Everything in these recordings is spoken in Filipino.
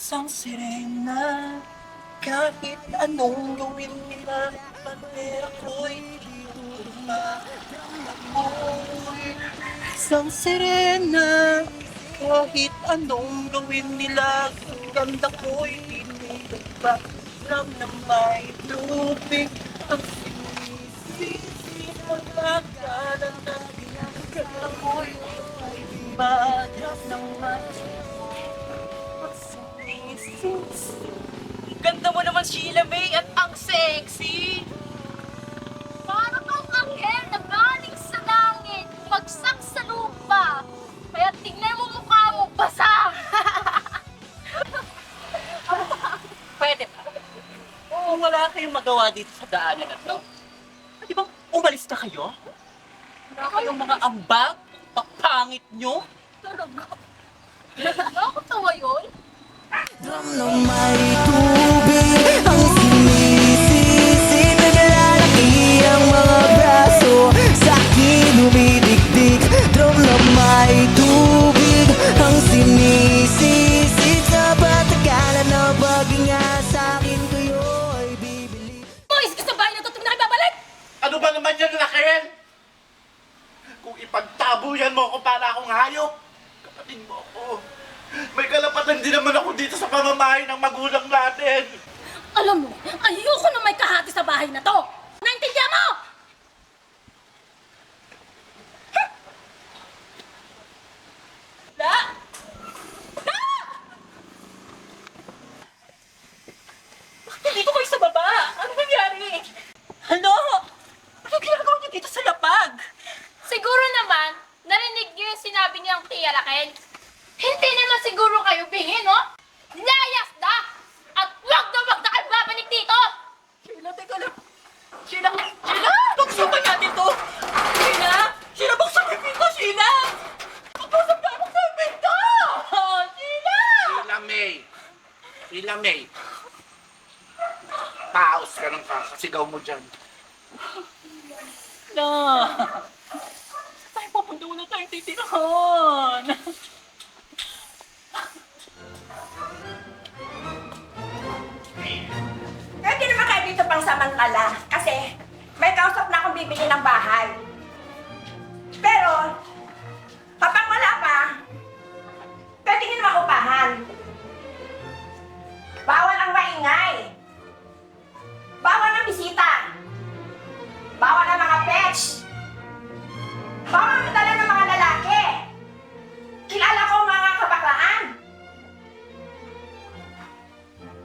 Isang sirena, kahit anong gawin nila, pati ako'y tutugma. Ako'y isang sirena, kahit anong gawin nila, ang ganda ko'y tinitugma. Alam na may tubig, ang sinisisi, magkakalan na ganda ko'y madam ng Ganda mo naman, Sheila May, at ang sexy! Para kang anghel na galing sa langit, bagsak sa lupa. Kaya tingnan mo mukha mo, basa! Pwede ba? Oo, wala kayong magawa dito sa daanan na to. Di ba, umalis na kayo? Wala kayong mga ambag, papangit nyo? Talaga? Nakakatawa yun? Drum na may tubig ang sinisisi, naglalaki ang mga braso sa akin humidikdik. Drum na may tubig ang sinisisi, sa batagalan na baging sa akin kayo'y bibili. Boys, gusto bahay na to, tuwing na kayo babalik! Ano ba naman yan, Raquel? Kung ipagtabuyan mo ako para akong hayop, kapatid mo ako. May kalapatan din naman ako dito sa pamamahay ng magulang natin. Alam mo, ayoko na may kahati sa bahay na to! Naintindihan mo? La! Bakit dito kayo sa baba? Ano nangyari? Ano? Ano ginagawa niyo dito sa lapag? Siguro naman, narinig niyo yung sinabi niyang Tia Raquel. Hindi naman siguro kayo bingin, no? Layas na! At wag na kayo babalik dito! Sheila, teka lang. Sheila! Buksan ba natin to? Sheila! Sheila, buksan mo yung pinto, Sheila! Buksan ba? Buksan yung pinto! Oh, Sheila! Sheila May. Paus ka ng kakasigaw mo dyan. Na! Tayo papunta muna tayong titirahon! Pwede naman kayo dito pang samantala kasi may kausap na akong bibili ng bahay. Pero, kapag wala pa, pwede nyo naman upahan. Bawal ang maingay. Bawal ang bisita. Bawal ang mga pets. Bawal ang dala ng mga lalaki. Kilala ko ang mga kabaklaan.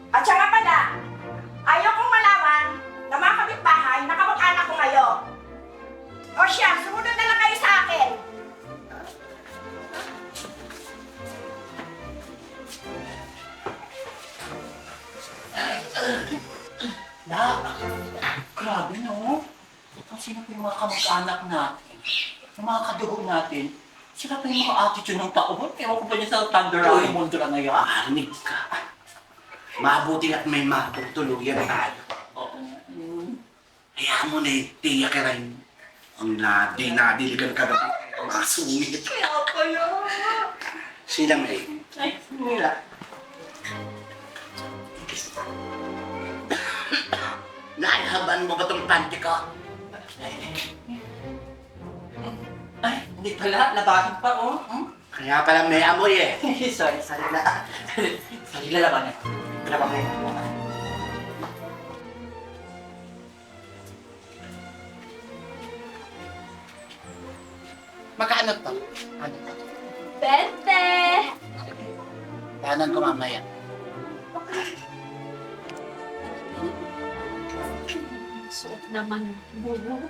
At siya nga pala, ayaw kong malaman na mga kapitbahay na kamag-anak ko kayo. O siya, sumunod na lang kayo sa akin. La! Grabe, no? Ang sino pa yung mga kamag-anak natin, yung mga kadugo natin, sila pa yung mga attitude ng taon. Ewan ko ba niya sa Thunder Round Mundo na ngayon? Marinig ka. Mabuti at may matutuluyan tayo. Kaya mo na tiyak ka rin. Ang nadiligan ka na mga sungit. Kaya pala! Sheila May. Ay, nila. Naihaban mo ba itong panty ko? Ay, hindi pala. Labahin pa, oh. Hmm? Kaya pala may amoy eh. Sorry na. Sorry na labahin. Labahin. Magkano to? Ano to? Bente! Tahanan ko mamaya. Suot naman, bubo.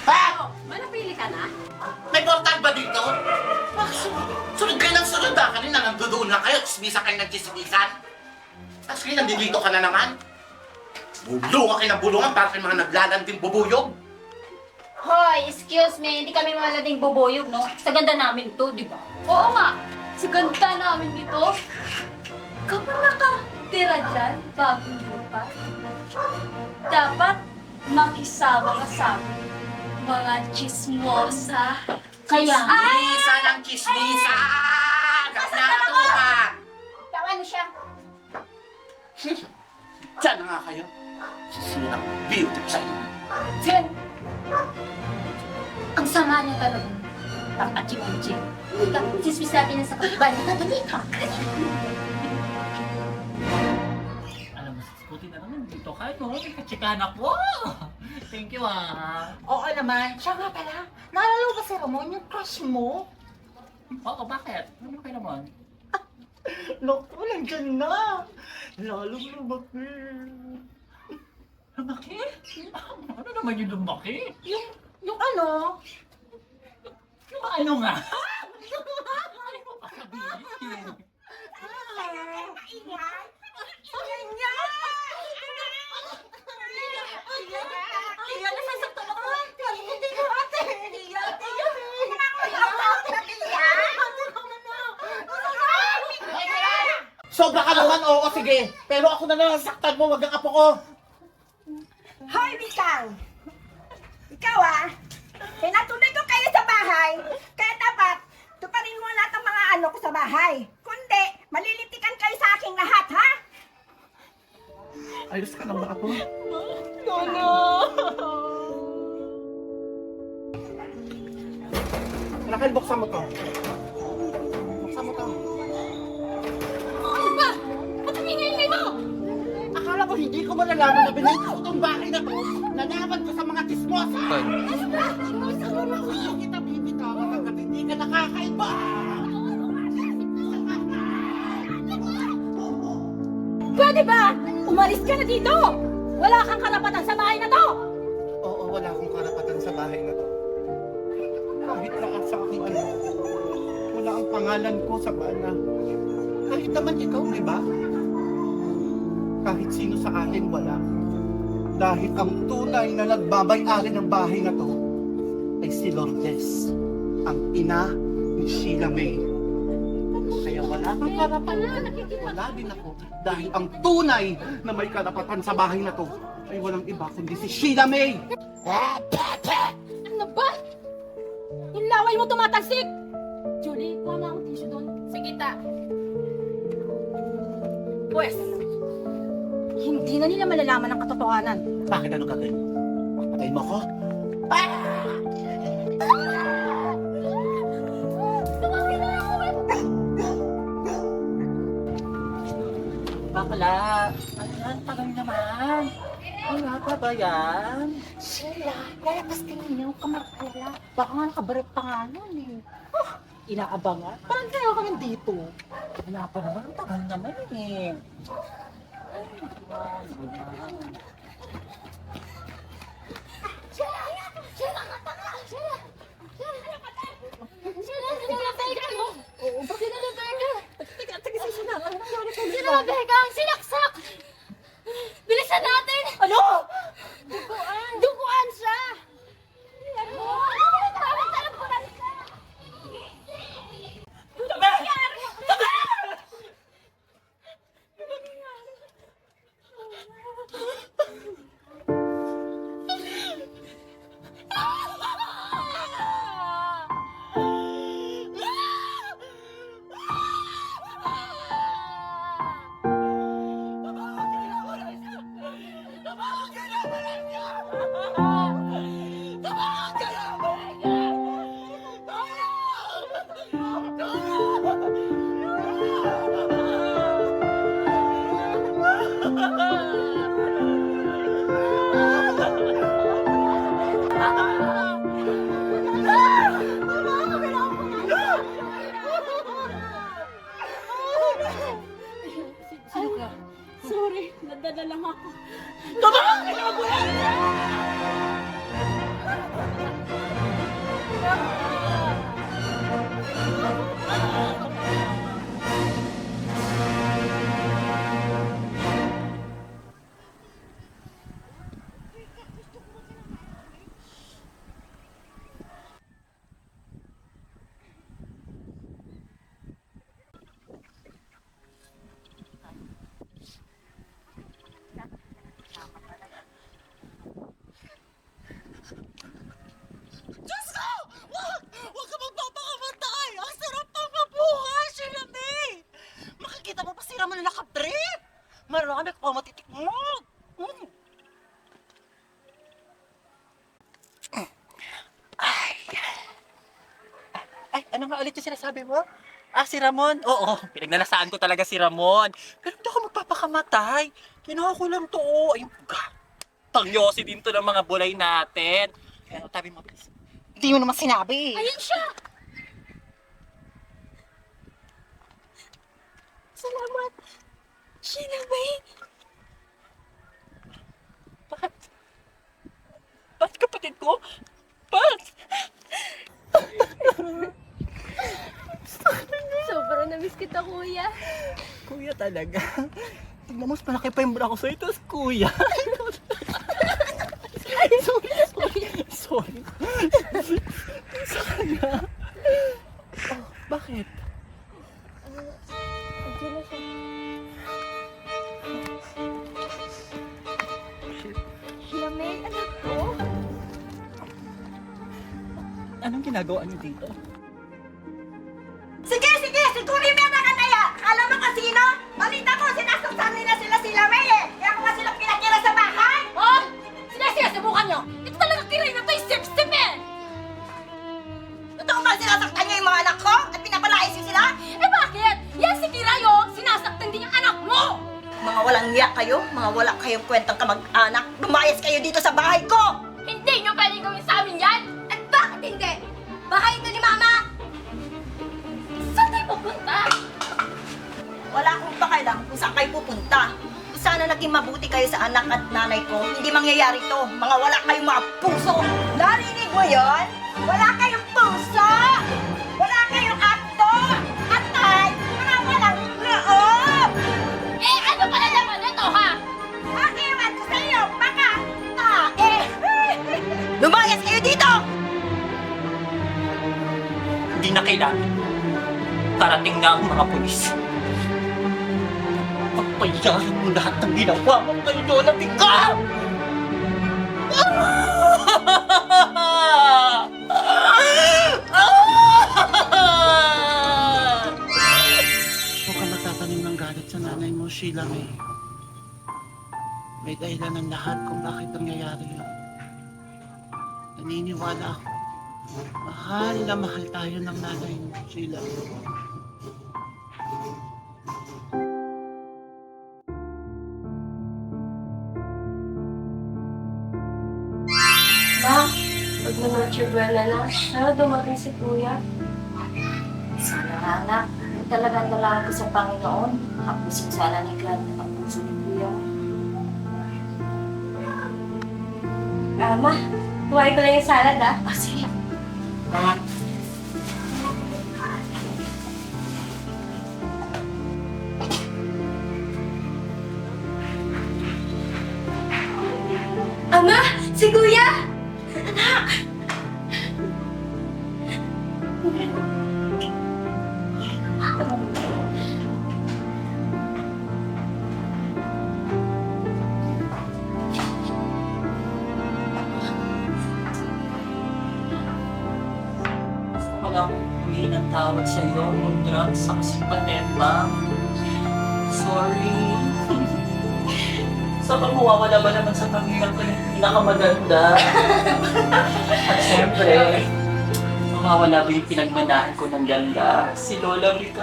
Ha? May napili ka na? May portal ba dito? Sunod kayo ng sunod ha? Kanina nandoon na kayo, tsismisa kayo ng tsismisan. Tapos kayo nandito ka na naman. Bulungan kayo ng bulungan para kayo mga naglalanding bubuyog. Hoy, excuse me, hindi kami malading bubuyog, no? Sa ganda namin to, di ba? Oo nga, sa ganda namin dito. Kapag nakatira dyan, bagong lupa, dapat makisama ka sa amin, mga chismosa. Kaya, Chismisan ang chismisan! Nagnatukan! Tawa na siya. Diyan na nga kayo. Sisirang beauty sa inyo. Jen! Ang sama niya talaga. Ang achim-achim. Hindi ka, sismis natin yan sa kapibay. Dali ka. Alam mo, buti na naman dito ka, no? Katsikan ako. Thank you, ah. Oo naman. Siya nga pala. Naalala mo ba si Ramon, yung crush mo? Oo, bakit? Ano kayo naman? Naku, nandiyan na. Lalo lumaki. Lumaki? Ano naman yung lumaki? Yung ano? Yung ano nga? Ano mo pa sabihin? Kaya nasasaktan ako. Hindi ko ate. Sobra ka naman, oo, sige. Pero ako na lang nasaktan mo, wag ang apo ko. Hoy, Bikang! Ikaw pinatuloy ko kayo sa bahay, kaya dapat tuparin mo lahat ng mga ano ko sa bahay. Kundi, malilitikan kayo sa aking lahat, ha? Ayos ka lang ba, apo? Rakal, buksan mo to. Buksan mo to. Ba't humingay mo? Akala ko hindi ko malalaman na binayad ko itong bahay na to. Nalaman ko sa mga chismosa. Hindi kita bibitawan hanggat hindi ka nakakaiba. Pwede ba? Umalis ka na dito! Wala kang karapatan sa bahay na to! Oo, wala akong karapatan sa bahay na to. Kahit na sa aking ano, wala ang pangalan ko sa bana. Kahit naman ikaw, di ba? Kahit sino sa atin wala. Dahil ang tunay na nagbabay-ari ng bahay na to ay si Lourdes, ang ina ni Sheila May. Kaya wala kang karapatan. Wala din ako. Dahil ang tunay na may karapatan sa bahay na to ay walang iba kundi si Sheila May. Ano ba? Yung laway mo tumatalsik! Julie, kuha mo akong tissue doon. Sige, ta. Pwes, hindi na nila malalaman ang katotohanan. Bakit ano gagawin mo? Patayin mo ako? Bakla, ano yan? Tagal naman. Wala pa ba yan? Sheila, lalabas ka ninyo, kamarkala. Baka nga nakabarap pa nga nun eh. Inaabangan? Parang kaya ka nandito. Wala pa naman, ang tagal naman eh. Sinabi ka ang sinaksak! Bilisan natin! Ano? Duguan! Duguan siya! Ay, ano nga ulit yung sinasabi mo? Ah, si Ramon? Oo, pinagnalasaan ko talaga si Ramon. Pero hindi ako magpapakamatay. Kinuha ko lang to. Ayun, tangyosi din to ng mga bulay natin. Kaya tabi mo, please. Hindi mo naman sinabi. Ayun siya! Salamat! Sheila May! Bakit? Bakit kapatid ko? Bakit? Sobrang namiss kita, kuya. Kuya talaga. Tignan mo, mas malaki pa yung bra ko sa'yo. Tapos kuya. Sorry. Sa kanya. Oh, bakit? Andiyan na siya. Sheila May, anak ko? Anong ginagawa niyo dito? Sige! Sigurin mo na ka na yan! Alam mo kung sino? Balita ko, sinasaktan nila sila May eh! Kaya ko nga sila pinakira sa bahay! Oh! Sinasigasabukan niyo! Ito talaga kiray na to yung sip-sip eh! Totoo ba sinasaktan niyo yung mga anak ko? At pinapalayas niyo sila? Eh bakit? Yan si Kiray oh! Sinasaktan din yung anak mo! Mga walang niya kayo, mga wala kayong kwentang kamag-anak. Lumayas kayo dito sa bahay ko! Hindi niyo pwedeng gawin sa amin yan! At bakit hindi? Bahay ito ni Mama! Saan tayo pupunta? Wala akong pakialam kung saan kayo pupunta. Sana naging mabuti kayo sa anak at nanay ko. Hindi mangyayari to. Mga wala kayong mga puso. Narinig mo yon? Wala kayong puso! Wala kayong akto! Atay! Mga walang loob! Eh ano pala naman ito ha? Ang iwan ko sa iyo, baka tae! Lumayas kayo dito! Hindi na kailangan. Parating na ang mga pulis. Pagpayaran mo lahat ng ginawa mo kay Jonathan ka! Huwag ka magtatanim ng galit sa nanay mo, Sheila May. May dahilan ng lahat kung bakit nangyayari yun. Naniniwala ako. Mahal na mahal tayo ng nanay mo, Sheila. Ma, pag na-mature na, sana dumating si Kuya. Sana nga anak, talagang dalawang ko sa Panginoon. Hapusin sana ni God ang puso ni Kuya. Ma, kuhain ko lang yung salad ah. Sige. Ama, si Kuya! Walang huwi ng tawad sa iyo, ng drugs sa kasipateta. Sorry. Saka mawawala ba naman sa pamilya ko yung pinakamaganda? At syempre, mawawala ba yung pinagmanahan ko ng ganda? Si Lola Rica.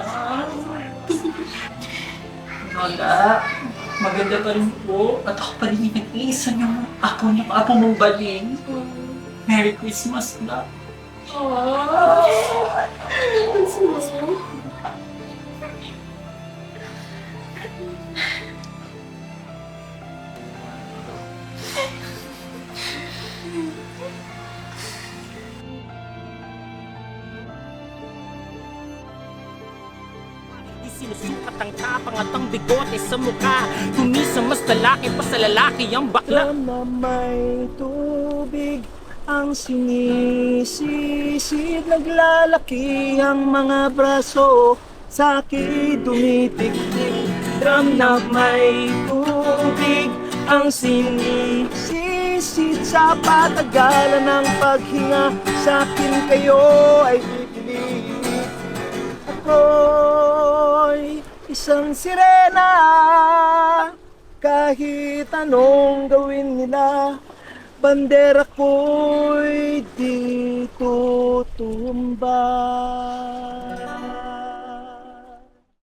Lola, maganda pa rin po. At ako pa rin yung nag-iisa niyong apo mong baling. Merry Christmas na. Sinusukat ang tapang at ang bigote sa mukha. Tumisang mas lalaki pa sa lalaki ang bakla. Na may tubig ang sinisisid, naglalaki ang mga braso, sa akin tumitik-tik. Drum na may tubig ang sinisisid, sa patagalan ng paghinga, sa akin kayo ay ipilit. Ako'y isang sirena, kahit anong gawin nila, bandera ko'y di tutuloy. tumba.